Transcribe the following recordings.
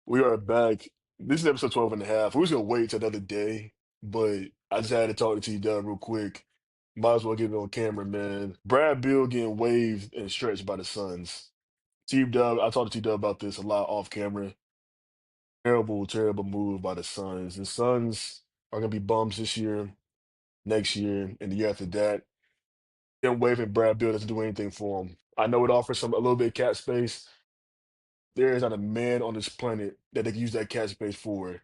We are back. This is episode 12 and a half. We was gonna wait till another day, but I just had to talk to T-Dub real quick. Might as well get it on camera, man. Brad Beal getting waived and stretched by the Suns. T-Dub, I talked to T-Dub about this a lot off camera. Terrible, terrible move by the Suns. The Suns are gonna be bums this year, next year, and the year after that. Them waiving Brad Beal doesn't do anything for him. I know it offers some a little bit of cap space. There is not a man on this planet that they can use that cap space for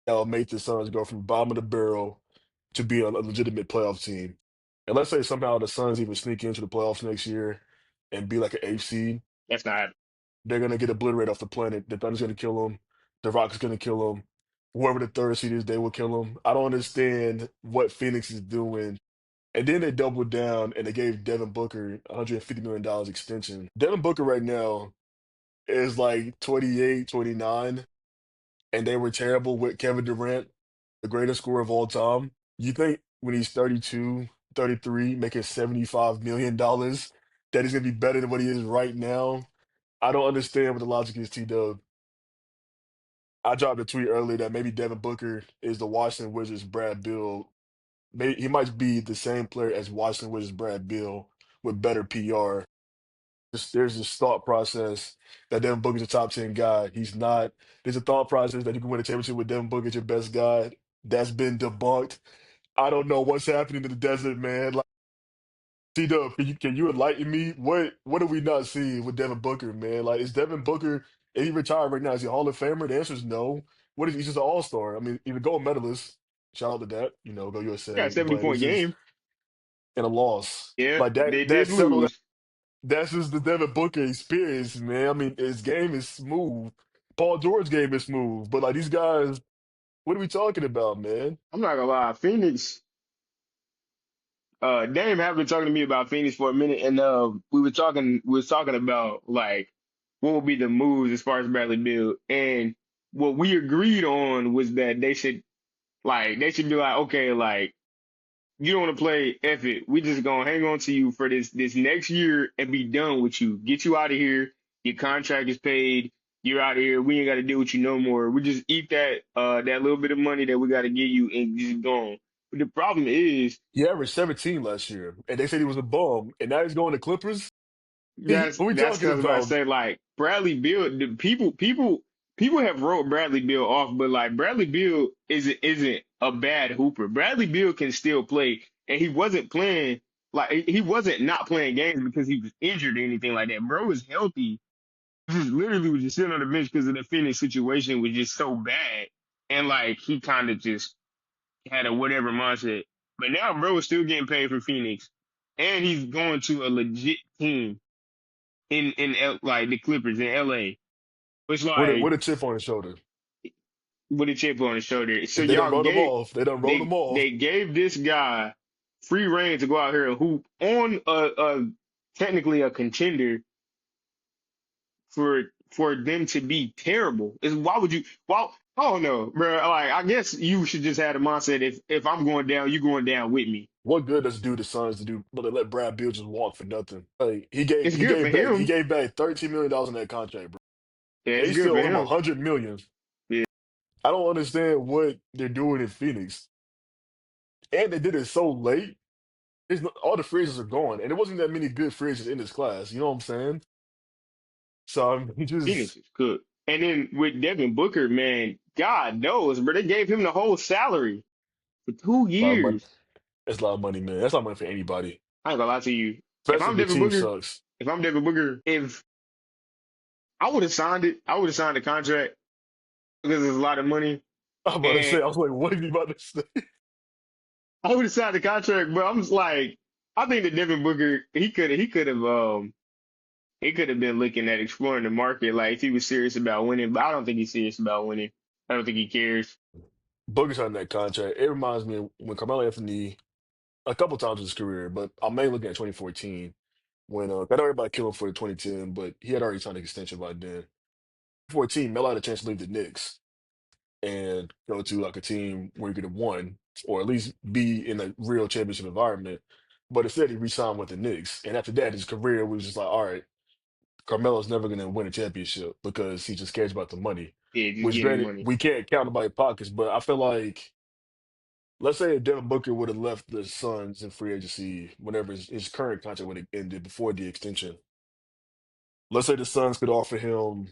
that will make the Suns go from bottom of the barrel to be a legitimate playoff team. And let's say somehow the Suns even sneak into the playoffs next year and be like an eighth seed, That's not they're gonna get obliterated off the planet. The Thunder's gonna kill them. The Rockets gonna kill them. Whoever the third seed is, they will kill them. I don't understand what Phoenix is doing. And then they doubled down and they gave Devin Booker $150 million extension. Devin Booker right now is like 28, 29, and they were terrible with Kevin Durant, the greatest scorer of all time. You think when he's 32, 33, making $75 million, that he's going to be better than what he is right now? I don't understand what the logic is, T-Dub. I dropped a tweet earlier that maybe Devin Booker is the Washington Wizards Brad Beal. Maybe he might be the same player as Washington Wizards Brad Beal with better PR. There's this thought process that Devin Booker's a top 10 guy. He's not. There's a thought process that you can win a championship with Devin Booker as your best guy. That's been debunked. I don't know what's happening in the desert, man. Like, T-Dub, can you enlighten me? What are we not seeing with Devin Booker, man? Like, is Devin Booker, if he retired right now, is he a Hall of Famer? The answer is no. What is he's just an all-star? I mean, he's a gold medalist. Shout out to that, go got a USA. 70 But it's point just game. in a loss. Yeah, Like that they that did settled. lose. That's just the Devin Booker experience, man. I mean, his game is smooth. Paul George game is smooth, but like these guys, what are we talking about, man? I'm not gonna lie, Phoenix. Dame have been talking to me about Phoenix for a minute, and we was talking about like what would be the moves as far as Bradley Beal, and what we agreed on was that they should be like, okay, like you don't want to play, F it. We just gonna hang on to you for this next year and be done with you. Get you out of here. Your contract is paid. You're out of here. We ain't got to deal with you no more. We just eat that little bit of money that we got to give you and just gone. But the problem is He averaged 17 last year, and they said he was a bum, and now he's going to Clippers. that's What we that's talking because I about? say like Bradley Beal. The people have wrote Bradley Beal off, but like Bradley Beal isn't a bad hooper. Bradley Beal can still play, and he wasn't playing like he wasn't not playing games because he was injured or anything like that. Bro was healthy. He just literally was just sitting on the bench because of the Phoenix situation was just so bad, and like he kind of just had a whatever mindset. But now bro is still getting paid for Phoenix, and he's going to a legit team like the Clippers in LA. It's With like a chip on his shoulder. with a chip on his shoulder. So They done y'all wrote him gave off. They done wrote him they off. they gave this guy free reign to go out here and hoop on a technically a contender for them to be terrible. Is why would you why I don't know, bro. Like I guess you should just have the mindset if I'm going down, you going down with me. What good does it do the Suns to do? But they let Brad Beal just walk for nothing. Like he gave It's he good for gave back he him. gave back $13 million in that contract, bro. Yeah, it's They good still for owe him him. $100 million. Yeah. I don't understand what they're doing in Phoenix. And they did it so late. All the free agents are gone, and there wasn't that many good free agents in this class. You know what I'm saying? So he Phoenix just is good. And then with Devin Booker, man, God knows, bro, they gave him the whole salary for two a lot of money. years. That's a lot of money, man. That's not money for anybody, I ain't gonna lie to you. If especially I'm if your Devin team Booker, sucks. if I'm Devin Booker, if I would have signed it, I would have signed the contract because it's a lot of money. I'm about to And say, I was like, what are you about to say? I would have signed the contract, but I'm just like, I think that Devin Booker, he could have been looking at exploring the market, like if he was serious about winning. But I don't think he's serious about winning. I don't think he cares. Booker signed that contract. It reminds me of when Carmelo Anthony, a couple times in his career, but I'm mainly looking at 2014 when I know everybody killed him for the 2010, but he had already signed an extension by then. 14, Melo had a chance to leave the Knicks and go to like a team where he could have won or at least be in a real championship environment. But instead, he re-signed with the Knicks, and after that, his career was just like, all right. Carmelo's never going to win a championship because he just cares about the money. Yeah, just Which, getting the granted, money. we can't count about pockets, but I feel like, let's say if Devin Booker would have left the Suns in free agency whenever his current contract would have ended before the extension. Let's say the Suns could offer him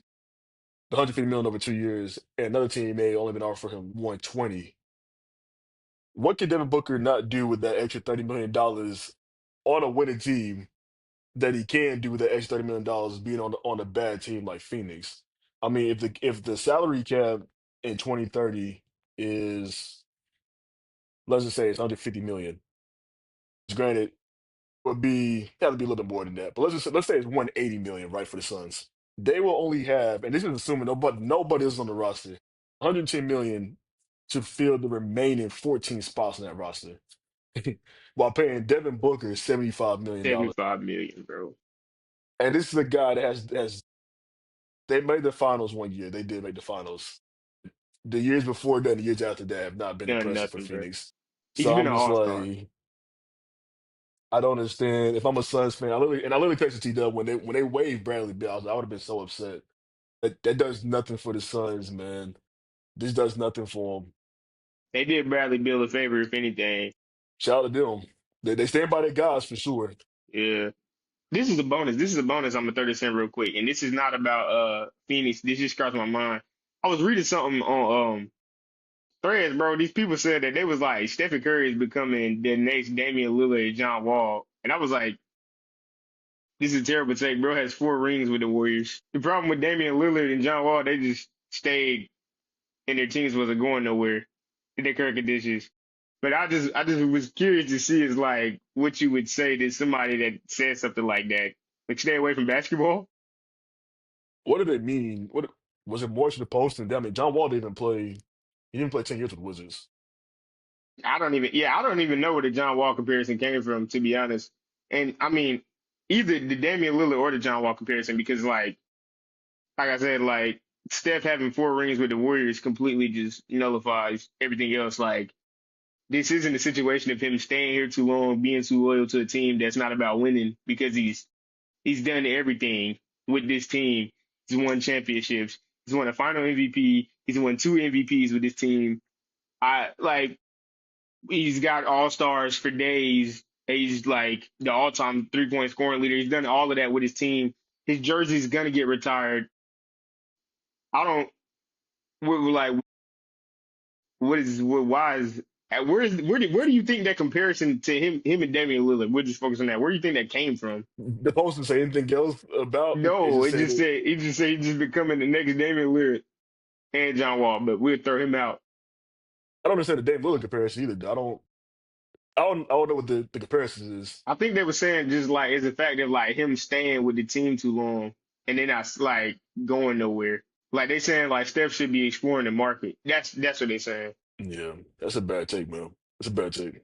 the 150 million over 2 years, and another team may only been offer him 120. What can Devin Booker not do with that extra $30 million on a winning team that he can do with that extra $30 million being on a bad team like Phoenix? I mean, if the salary cap in 2030 is, let's just say it's 150 million. Granted, would be have to be a little bit more than that. But let's say it's 180 million, right, for the Suns. They will only have, and this is assuming nobody is on the roster, 110 million to fill the remaining 14 spots on that roster, while paying Devin Booker $75 million. 75 million, bro. And this is a guy that has they made the finals one year. They did make the finals. The years before that, the years after that have not been Done impressive for nothing, bro. Phoenix. He's So been I'm an just all-star. like, I don't understand. If I'm a Suns fan, I literally texted T Dub when they waived Bradley Beal. I would have been so upset. That does nothing for the Suns, man. This does nothing for them. They did Bradley Beal a favor, if anything. Shout out to them. They stand by their guys for sure. Yeah. This is a bonus. This is a bonus. I'm gonna throw this in real quick. And this is not about Phoenix. This just crossed my mind. I was reading something on threads, bro. These people said that they was like Stephen Curry is becoming the next Damian Lillard and John Wall. And I was like, this is a terrible take. Bro has 4 rings with the Warriors. The problem with Damian Lillard and John Wall, they just stayed and their teams wasn't going nowhere in their current conditions. But I just was curious to see is like what you would say to somebody that said something like that. Like stay away from basketball. What did it mean? What was it more to the post than that? I mean, John Wall didn't even play. He didn't play 10 years with the Wizards. I don't even know where the John Wall comparison came from, to be honest. And I mean, either the Damian Lillard or the John Wall comparison, because like I said, like Steph having 4 rings with the Warriors completely just nullifies everything else. Like this isn't a situation of him staying here too long, being too loyal to a team that's not about winning, because he's done everything with this team. He's won championships. He's won a final MVP. He's won 2 MVPs with this team. I like he's got all stars for days. He's like the all-time 3-point scoring leader. He's done all of that with his team. His jersey's gonna get retired. I don't like why is where do you think that comparison to him and Damian Lillard? We're just focused on that. Where do you think that came from? The post didn't say anything else about it. It No, just it said just it. said he's just becoming the next Damian Lillard and John Wall, but we'll throw him out. I don't understand the Dame Lillard comparison either. I don't know what the comparison is. I think they were saying just like it's the fact of like him staying with the team too long and then not like going nowhere. Like they saying like Steph should be exploring the market. That's what they saying. Yeah, that's a bad take, man. That's a bad take.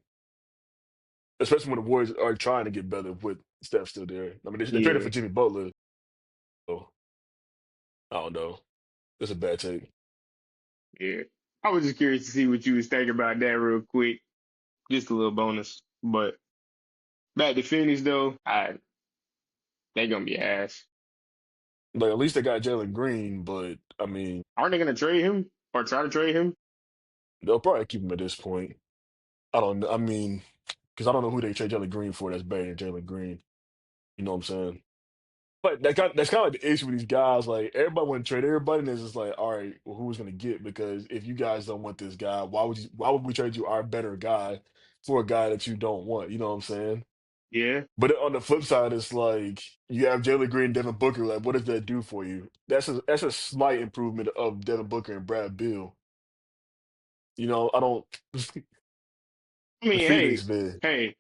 Especially when the Warriors are trying to get better with Steph still there. I mean, they traded Yeah, for Jimmy Butler. So I don't know. That's a bad take. yeah. I was just curious to see what you was thinking about that real quick. Just a little bonus. But back to Phoenix though, they gonna be ass. Like at least they got Jalen Green, but I mean, Aren't they gonna trade him or try to trade him? they'll probably keep him at this point. I don't know. I mean, because I don't know who they trade Jalen Green for that's better than Jalen Green. You know what I'm saying? But that's kind of like the issue with these guys. Like everybody want to trade everybody, and it's just like, all right, well, who's gonna get? Because if you guys don't want this guy, why would we trade you our better guy for a guy that you don't want? You know what I'm saying? Yeah. But on the flip side, it's like you have Jalen Green, Devin Booker. Like, what does that do for you? That's a slight improvement of Devin Booker and Brad Beal. I don't. I The mean, Phoenix, man, hey,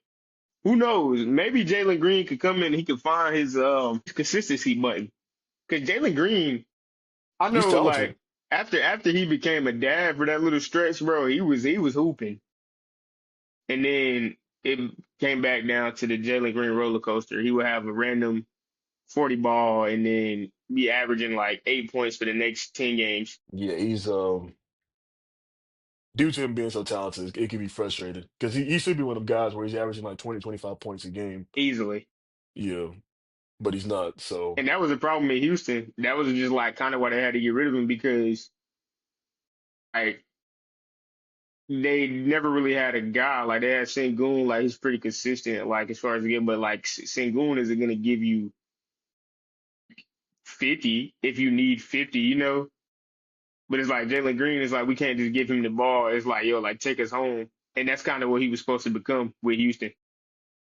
who knows? Maybe Jalen Green could come in and he could find his consistency button. Because Jalen Green, I he's know talented. like after he became a dad for that little stretch, bro, he was hooping. And then it came back down to the Jalen Green roller coaster. He would have a random 40 ball and then be averaging like 8 points for the next 10 games Yeah, he's due to him being so talented, it can be frustrating because he should be one of them guys where he's averaging like 20, 25 points a game. easily. Yeah. but he's not. So And that was a problem in Houston. That was just like kind of why they had to get rid of him because like they never really had a guy like they had Sengun. Like he's pretty consistent, like as far as the game, but like Sengun isn't gonna give you 50 if you need 50, you know. But it's like Jalen Green is like we can't just give him the ball. It's like yo, like take us home, and that's kind of what he was supposed to become with Houston.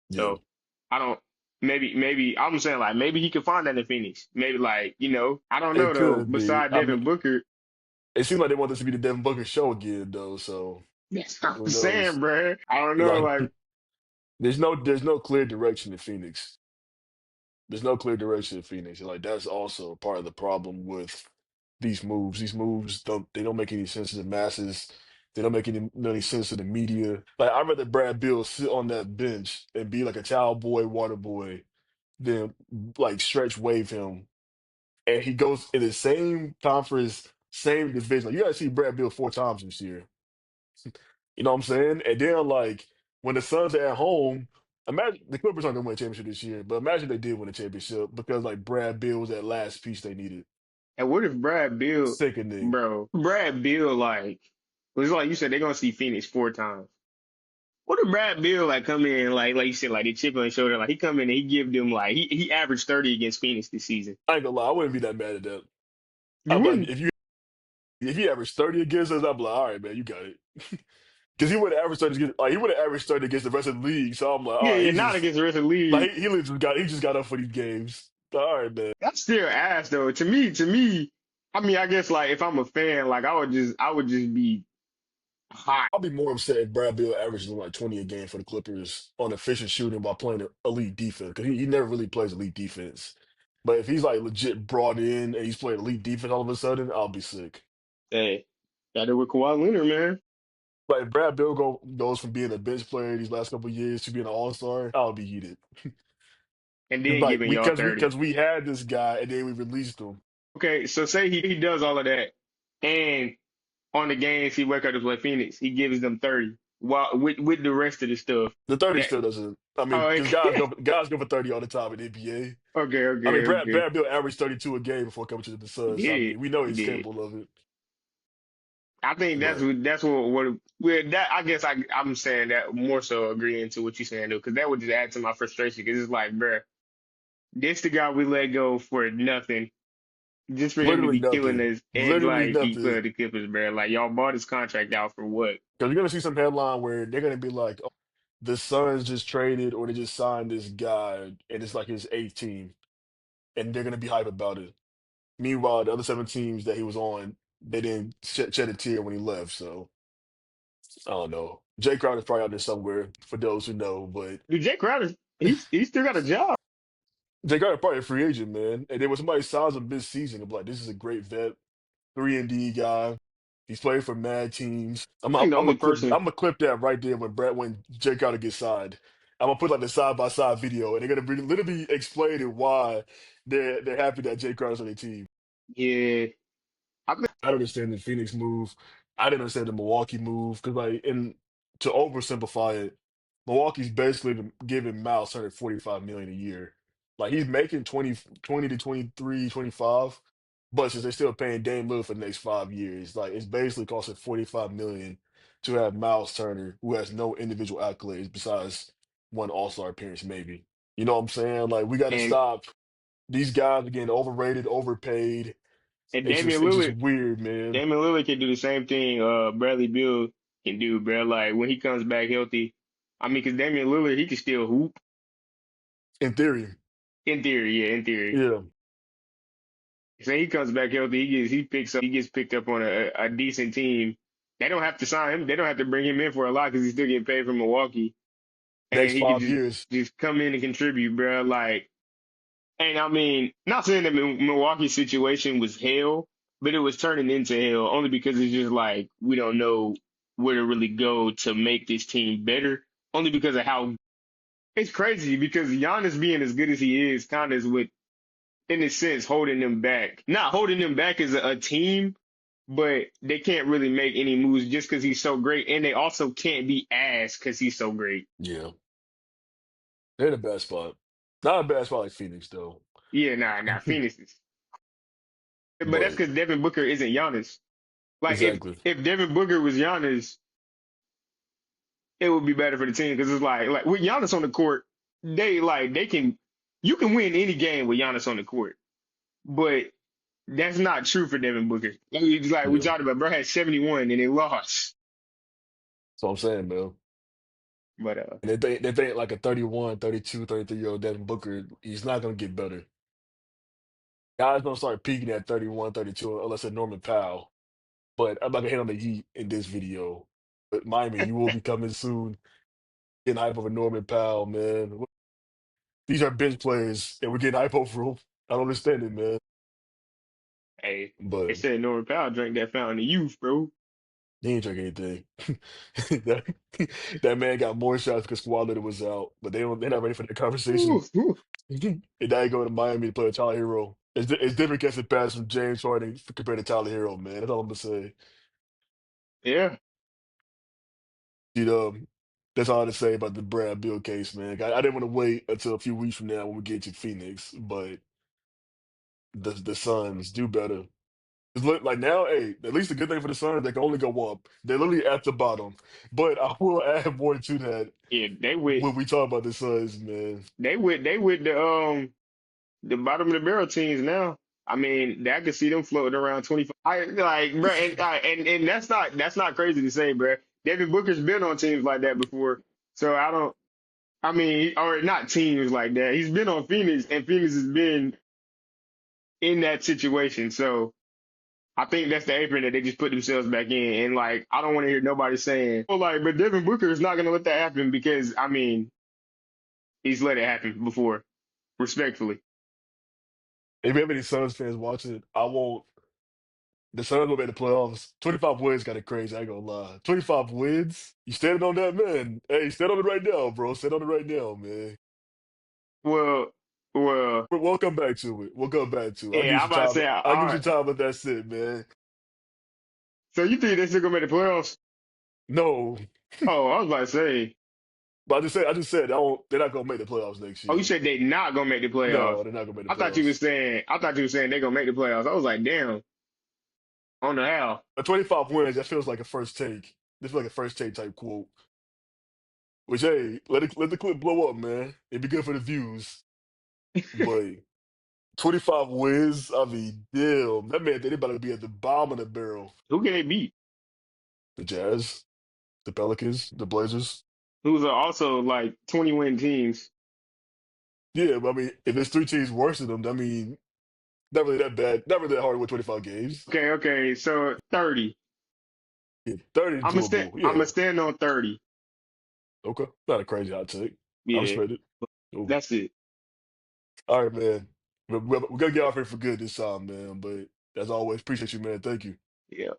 yeah, So I don't. Maybe I'm saying like maybe he could find that in Phoenix. Maybe like I don't know it though. could be. Beside I mean, Devin Booker, it seems like they want this to be the Devin Booker show again, though. So that's what who I'm saying, knows? bruh. I don't know. Like, Like there's no clear direction in Phoenix. There's no clear direction in Phoenix. And like that's also part of the problem with these moves. These moves don't make any sense to the masses. They don't make any sense to the media. Like I'd rather Brad Bill sit on that bench and be like a child boy, water boy, than like stretch wave him. And he goes in the same conference, same division. Like, you gotta see Brad Bill 4 times this year. You know what I'm saying? And then like when the Suns are at home, imagine the Clippers aren't gonna win a championship this year, but imagine they did win a championship because like Brad Bill was that last piece they needed. and what if Brad Bill, Sickening. bro? Brad Bill like was like you said they're gonna see Phoenix 4 times. What if Brad Bill like come in like you said like the chip on his shoulder like he come in and he give them like he averaged 30 against Phoenix this season. I ain't gonna lie, I wouldn't be that mad at that. You I'd be like, wouldn't? if he averaged 30 against us, I'd be like, all right, man, you got it. Because he would have averaged 30 against, like he would have averaged 30 against the rest of the league. So I'm like, all Yeah, right, yeah, he's not just against the rest of the league. like he just got up for these games. All right, man. That's still ass though. To me, I mean, I guess like if I'm a fan, like I would just be hot. I'll be more upset if Brad Bill averages like 20 a game for the Clippers on efficient shooting while playing elite defense because he never really plays elite defense. But if he's like legit brought in and he's playing elite defense all of a sudden, I'll be sick. Hey, got it with Kawhi Leonard, man. But if Brad Bill goes from being a bench player these last couple of years to being an all star, I'll be heated. And It's then like giving y'all 30. because we had this guy and then we released him. Okay, so say he does all of that, and on the games he wake up to play Phoenix, he gives them 30 while with the rest of the stuff. The 30 That still doesn't. I mean, oh, because okay, guys go for 30 all the time in the NBA. okay, I mean, okay, okay. Brad Bill averaged 32 a game before coming to the He Suns. So, I did, mean, we know he he's did. capable of it. I think that's But what that I guess I'm saying that more so agreeing to what you're saying though, because that would just add to my frustration. Because it's like, bruh, this the guy we let go for nothing, just for him to literally be killing nothing. us and Literally like keep nothing. playing the Clippers, bruh. Like y'all bought his contract out for what? Because you're going to see some headline where they're going to be like, oh, the Suns just traded or they just signed this guy and it's like his eighth team. And they're going to be hype about it. Meanwhile, the other 7 teams that he was on, they didn't shed a tear when he left. So, I don't know. Jay Crowder's probably out there somewhere for those who know. But Dude, Jay Crowder, he's still got a job. Jay Crowder's probably a free agent, man. And then when somebody signs him this season, I'm like, this is a great vet, 3-and-D guy. He's played for mad teams. I think the only person, I'm gonna clip that right there when Jay Crowder gets signed. I'm gonna put like the side by side video, and they're gonna be literally explaining why they're happy that Jay Crowder's on their team. yeah, I think I don't understand the Phoenix move. I didn't understand the Milwaukee move because like in to oversimplify it, Milwaukee's basically giving Miles Turner 45 million a year. Like he's making 20 to 23, 25, but since they're still paying Dame Lillard for the next 5 years, like it's basically costing 45 million to have Miles Turner, who has no individual accolades besides one All-Star appearance, maybe. You know what I'm saying? Like we gotta and stop. These guys are getting overrated, overpaid. and It's just weird, man. Damian Lillard can do the same thing. Bradley Beal can do, bro. Like when he comes back healthy, I mean, because Damian Lillard he can still hoop In theory, in theory, yeah, in theory. yeah. Say he comes back healthy, he gets picked up on a decent team. They don't have to sign him. They don't have to bring him in for a lot because he's still getting paid from Milwaukee, and Next he could 5 years, just come in and contribute, bro. Like, and I mean, not saying that Milwaukee's situation was hell, but it was turning into hell only because it's just like we don't know where to really go to make this team better. Only because of how it's crazy because Giannis being as good as he is, kind of is what in a sense holding them back. Not holding them back as a team, but they can't really make any moves just because he's so great, and they also can't be ass because he's so great. yeah, they're in a bad spot. Not a bad spot like Phoenix though. Yeah, nah, Phoenix is. But that's But because Devin Booker isn't Giannis. Like exactly. if Devin Booker was Giannis, it would be better for the team because it's like with Giannis on the court, they can you can win any game with Giannis on the court, but that's not true for Devin Booker. Like we Yeah. talked about, bro had 71 and they lost. That's what I'm saying, man. But And they think like a 31, 32, 33-year-old Devin Booker, he's not gonna get better. Guys gonna start peaking at 31, 32, unless it's Norman Powell. But I'm not gonna hit on the Heat in this video. But Miami, you will be coming soon. Getting hype over Norman Powell, man. These are bench players, and we're getting hype over them. I don't understand it, man. hey, they But said Norman Powell drank that fountain of youth, bro. he ain't drink anything. that, that man got more shots because Kawhi Leonard was out, but they're not ready for that conversation. Ooh, ooh. And now you go to Miami to play a Tyler Hero. It's different catching pass from James Harden compared to Tyler Hero, man. That's all I'm gonna say. Yeah, You know, that's all to say about the Brad Bill case, man. I didn't want to wait until a few weeks from now when we get to Phoenix, but the Suns do better. It's like now, hey, at least the good thing for the Suns, they can only go up. They're literally at the bottom. But I will add more to that yeah, when we talk about the Suns, man. they with the bottom of the barrel teams now. I mean, I could see them floating around 25. I like, bro, and that's not crazy to say, bro. Devin Booker's been on teams like that before, so I don't. I mean, or not teams like that. He's been on Phoenix, and Phoenix has been in that situation. So I think that's the apron that they just put themselves back in. And like, I don't want to hear nobody saying, "Oh, like, but Devin Booker is not going to let that happen," because I mean, he's let it happen before, respectfully. If you have any Suns fans watching, I won't. The Suns will make the playoffs. 25 wins got it crazy. I ain't gonna lie. 25 wins? You standing on that, man? Hey, stand on it right now, bro. Stand on it right now, man. Well, well, We'll come back to it. We'll come back to it. I'll give yeah, you I'm some about to time. say, all I'll give you right. some time, but that's it, man. So you think they're still gonna make the playoffs? No, Oh, I was about to say. but I just said, they're not gonna make the playoffs next Oh, you year. said they not gonna make the playoffs. No, they're not gonna make I the thought you playoffs. was saying. I thought you were saying they're gonna make the playoffs. I was like, damn, on the hell. 25 wins, that feels like a first take. This feels like a first take type quote. Which, hey, let the clip blow up, man. It'd be good for the views. But 25 wins, I mean, damn, that man, they about to be at the bottom of the barrel. Who can they beat? The Jazz, the Pelicans, the Blazers. Who's are also like 20-win teams. Yeah, but I mean, if there's three teams worse than them, I mean, not really that bad. Not really that hard to win 25 games. Okay. So 30. Yeah, 30 is I'm gonna stand. doable. I'm gonna Yeah. stand on 30. Okay. Not a crazy hot take. I Yeah, respect it. Cool. that's it. All right, man. We're going to get off here for good this time, man. But as always, appreciate you, man. Thank you. Yeah.